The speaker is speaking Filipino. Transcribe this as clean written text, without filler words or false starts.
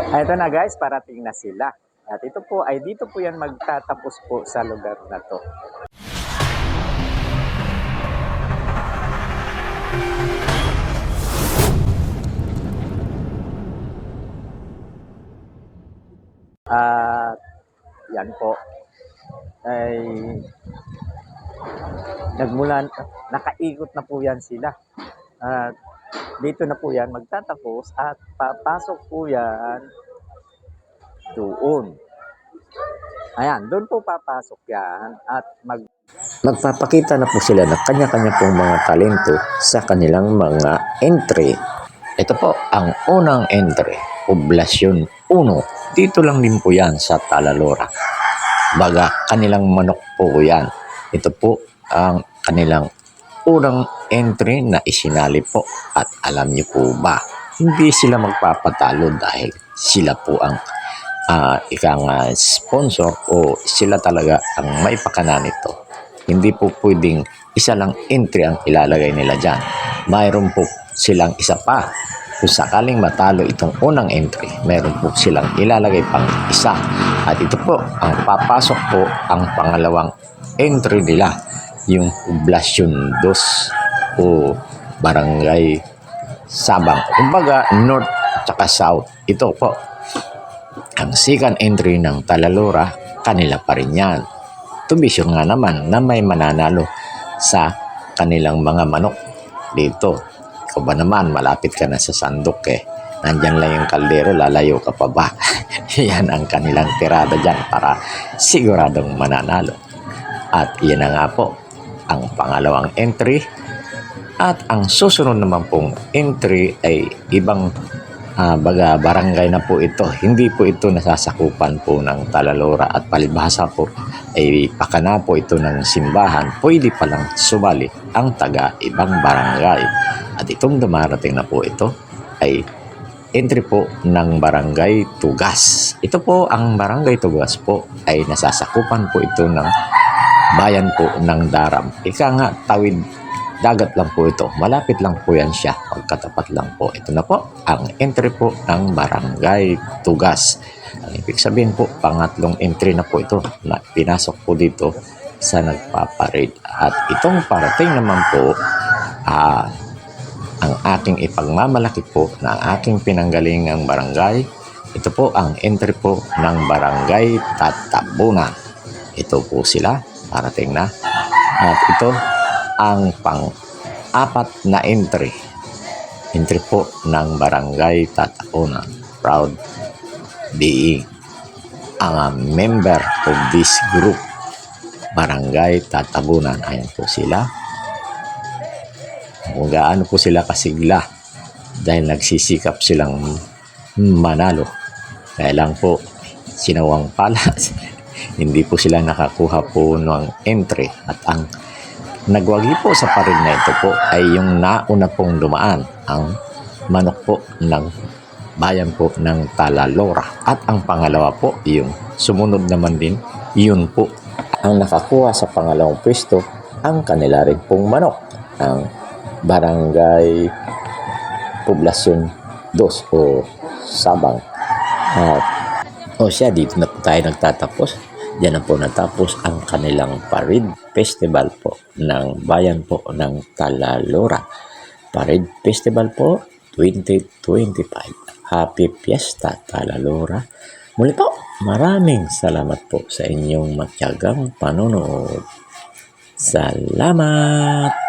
Ito na guys, parating na sila. At ito po ay dito po yan magtatapos po sa lugar na to. At yan po ay nakaikot na po yan sila. At dito na po yan magtatapos at papasok po yan doon. Ayan, doon po papasok yan at magpapakita na po sila ng kanya-kanya pong mga talento sa kanilang mga entry. Ito po ang unang entry, Poblasyon 1. Dito lang din po yan sa Talalora. Baga, kanilang manok po yan. Ito po ang kanilang unang entry na isinali po. At alam niyo po ba, hindi sila magpapatalo dahil sila po ang ikang sponsor o sila talaga ang maipakana nito. Hindi po pwedeng isa lang entry ang ilalagay nila dyan. Mayroon po silang isa pa. Kung sakaling matalo itong unang entry, mayroon po silang ilalagay pang isa. At ito po, ang papasok po ang pangalawang entry nila, yung Poblasyon 2 o Barangay Sabang. Kumbaga, North at South. Ito po, ang second entry ng Talalora, kanila pa rin yan. Tubisyo nga naman na may mananalo sa kanilang mga manok dito. Ikaw ba naman, malapit ka na sa sandok eh. Nandyan lang yung kaldero, lalayo ka pa ba? Yan ang kanilang tirada dyan para siguradong mananalo. At yan na nga po, ang pangalawang entry. At ang susunod naman pong entry ay ibang barangay na po ito. Hindi po ito nasasakupan po ng Talalora at palibhasa po ay pakana po ito ng simbahan. Pwede palang sumali ang taga ibang barangay. At itong dumarating na po ito ay entry po ng Barangay Tugas. Ito po ang Barangay Tugas po ay nasasakupan po ito ng bayan po ng Daram. Ika nga, tawid dagat lang po ito. Malapit lang po yan siya. Pagkatapat lang po. Ito na po ang entry po ng Barangay Tugas. Ang ibig sabihin po, pangatlong entry na po ito na pinasok po dito sa nagpaparade. At itong parating naman po, ang aking ipagmamalaki po na aking pinanggalingang barangay, ito po ang entry po ng Barangay Tatabuna. Ito po sila, parating na. At ito ang pang-apat na entry. Entry po ng Barangay Tatabuna. Proud being a member of this group. Barangay Tatabunan. Ayan po sila. Kung gaano po sila kasigla dahil nagsisikap silang manalo. Kaya lang po, sinawang palas. Hindi po sila nakakuha po ng entry. At ang nagwagi po sa parin na ito po ay yung nauna pong dumaan, ang manok po ng bayan po ng Talalora. At ang pangalawa po, yung sumunod naman din, yun po ang nakakuha sa pangalawang pwesto, ang kanila rin pong manok, ang Barangay Poblasyon 2 o Sabang. Siya, dito na po tayo nagtatapos. Diyan na po natapos ang kanilang parade festival po ng bayan po ng Talalora. Parade festival po 2025. Happy Fiesta Talalora. Muli po, maraming salamat po sa inyong matyagang panonood. Salamat!